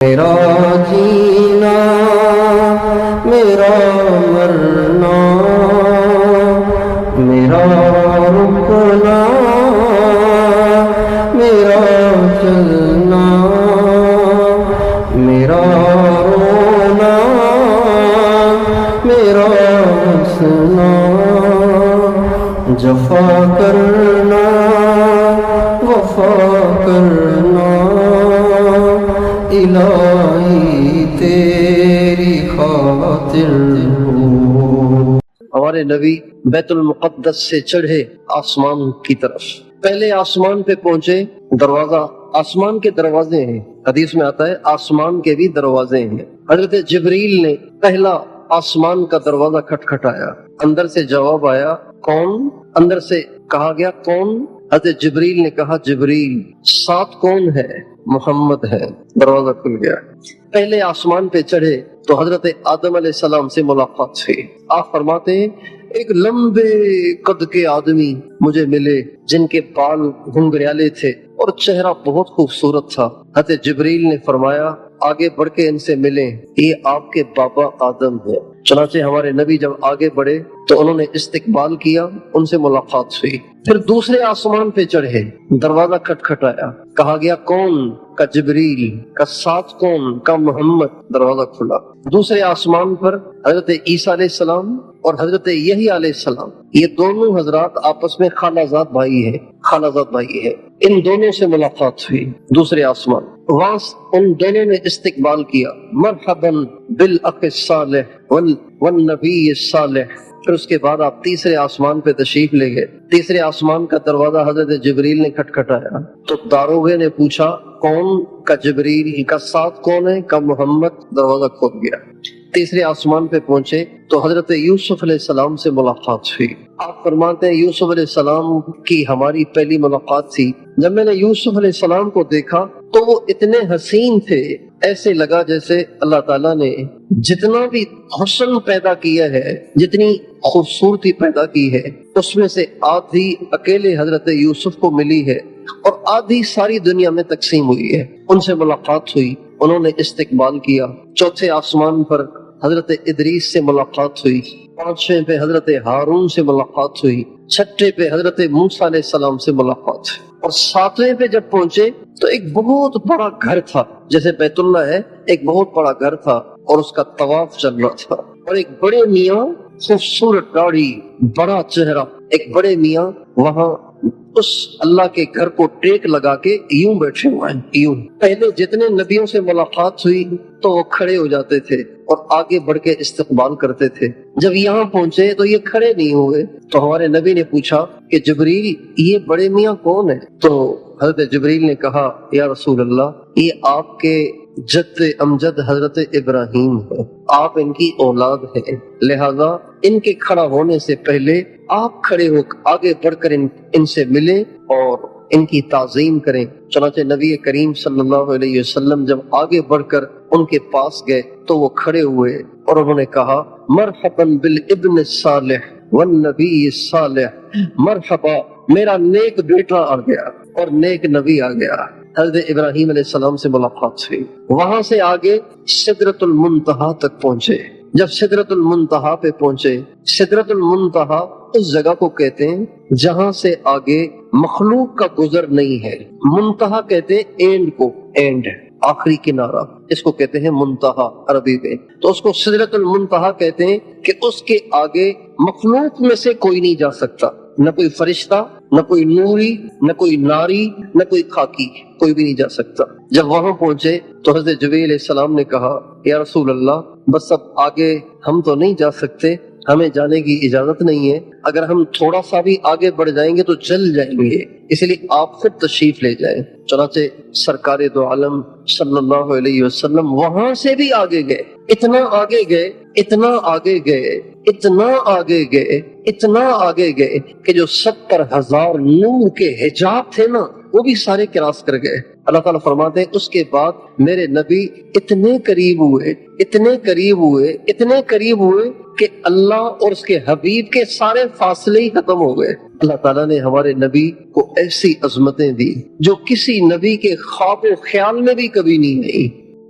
میرا جینا میرا مرنا میرا رکنا میرا چلنا میرا رونا میرا ہنسنا جفا کرنا وفا کرنا الہی تیری خاطر ہو۔ ہمارے نبی بیت المقدس سے چڑھے آسمان کی طرف، پہلے آسمان پہ پہنچے، دروازہ، آسمان کے دروازے ہیں، حدیث میں آتا ہے آسمان کے بھی دروازے ہیں۔ حضرت جبریل نے پہلا آسمان کا دروازہ کھٹکھٹایا، اندر سے جواب آیا کون؟ اندر سے کہا گیا کون؟ حضرت جبریل نے کہا جبریل۔ ساتھ کون ہے؟ محمد ہے۔ دروازہ کھل گیا، پہلے آسمان پہ چڑھے تو حضرت آدم علیہ السلام سے ملاقات ہوئی۔ آپ فرماتے ہیں ایک لمبے قد کے آدمی مجھے ملے جن کے بال گھنگریالے تھے اور چہرہ بہت خوبصورت تھا۔ حضرت جبریل نے فرمایا آگے بڑھ کے ان سے ملیں، یہ آپ کے بابا آدم ہے۔ چنانچہ ہمارے نبی جب آگے بڑھے تو انہوں نے استقبال کیا، ان سے ملاقات ہوئی۔ پھر دوسرے آسمان پہ چڑھے، دروازہ کھٹکھٹایا، کہا گیا کون؟ کا جبریل۔ کا ساتھ کون؟ کا محمد۔ دروازہ کھلا۔ دوسرے آسمان پر حضرت عیسیٰ علیہ السلام اور حضرت یحییٰ علیہ السلام، یہ دونوں حضرات آپس میں خالہ زاد بھائی ہیں، خالہ زاد بھائی ہیں۔ ان دونوں سے ملاقات ہوئی دوسرے آسمان، وہاں ان دونوں نے استقبال کیا، مرحبا بالاخ الصالح والنبی الصالح۔ پھر اس کے بعد آپ تیسرے آسمان پہ تشریف لے گئے۔ تیسرے آسمان کا دروازہ حضرت جبریل نے کھٹکھٹایا تو داروغے نے پوچھا کون؟ کا جبریل۔ کا ساتھ کون ہے؟ کا محمد۔ دروازہ کھول گیا۔ تیسرے آسمان پہ پہنچے تو حضرت یوسف علیہ السلام سے ملاقات ہوئی۔ آپ فرماتے ہیں یوسف علیہ السلام کی ہماری پہلی ملاقات تھی۔ جب میں نے یوسف علیہ السلام کو دیکھا تو وہ اتنے حسین تھے، ایسے لگا جیسے اللہ تعالیٰ نے جتنا بھی حسن پیدا کیا ہے، جتنی خوبصورتی پیدا کی ہے، اس میں سے آدھی اکیلے حضرت یوسف کو ملی ہے اور آدھی ساری دنیا میں تقسیم ہوئی ہے۔ ان سے ملاقات ہوئی، انہوں نے استقبال کیا۔ چوتھے آسمان پر حضرت ادریس سے ملاقات ہوئی، پانچویں پہ حضرت ہارون سے ملاقات ہوئی، چھٹے پہ حضرت موسیٰ علیہ السلام سے ملاقات ہوئی، اور ساتویں پہ جب پہنچے تو ایک بہت بڑا گھر تھا، جیسے بیت اللہ ہے، ایک بہت بڑا گھر تھا اور اس کا طواف چل رہا تھا، اور ایک بڑے میاں، خوبصورت داڑھی، بڑا چہرہ، ایک بڑے میاں وہاں اس اللہ کے گھر کو ٹیک لگا کے یوں بیٹھے ہوئے ہیں۔ یوں پہلے جتنے نبیوں سے ملاقات ہوئی تو وہ کھڑے ہو جاتے تھے اور آگے بڑھ کے استقبال کرتے تھے، جب یہاں پہنچے تو یہ کھڑے نہیں ہوئے تو ہمارے نبی نے پوچھا کہ جبریل یہ بڑے میاں کون ہے؟ تو حضرت جبریل نے کہا یا رسول اللہ یہ آپ کے جد امجد حضرت ابراہیم ہے، آپ ان کی اولاد ہیں، لہذا ان کے کھڑا ہونے سے پہلے آپ کھڑے ہو آگے بڑھ کر ان سے ملیں اور ان کی تعظیم کریں۔ چنانچہ نبی کریم صلی اللہ علیہ وسلم جب آگے بڑھ کر ان کے پاس گئے تو وہ کھڑے ہوئے اور انہوں نے کہا مرحبا بالابن الصالح والنبی الصالح، مرحبا میرا نیک بیٹا آ گیا اور نیک نبی آ گیا۔ حضرت ابراہیم علیہ السلام سے ملاقات ہوئی، وہاں سے آگے سدرۃ المنتہا تک پہنچے۔ جب سدرۃ المنتہا پہ پہنچے، سدرۃ المنتہا اس جگہ کو کہتے ہیں جہاں سے آگے مخلوق کا گزر نہیں ہے۔ منتہا کہتے ہیں اینڈ کو، اینڈ آخری کنارہ، اس کو کہتے ہیں منتہا عربی میں، تو اس کو سدرۃ المنتہا کہتے ہیں کہ اس کے آگے مخلوق میں سے کوئی نہیں جا سکتا، نہ کوئی فرشتہ، نہ کوئی نوری، نہ کوئی ناری، نہ کوئی خاکی، کوئی بھی نہیں جا سکتا۔ جب وہاں پہنچے تو حضرت جبریل علیہ السلام نے کہا یا رسول اللہ بس اب آگے ہم تو نہیں جا سکتے، ہمیں جانے کی اجازت نہیں ہے، اگر ہم تھوڑا سا بھی آگے بڑھ جائیں گے تو جل جائیں گے، اس لیے آپ خود تشریف لے جائیں۔ چنانچہ سرکار دو عالم صلی اللہ علیہ وسلم وہاں سے بھی آگے گئے، اتنا آگے گئے، اتنا آگے گئے، اتنا آگے گئے، اتنا آگے گئے کہ جو 70,000 نور کے حجاب تھے نا وہ بھی سارے کراس کر گئے۔ اللہ تعالیٰ فرماتے ہیں اس کے بعد میرے نبی اتنے قریب ہوئے، اتنے قریب ہوئے، اتنے قریب ہوئے کہ اللہ اور اس کے حبیب کے سارے فاصلے ہی ختم ہو گئے۔ اللہ تعالیٰ نے ہمارے نبی کو ایسی عظمتیں دی جو کسی نبی کے خواب و خیال میں بھی کبھی نہیں آئی۔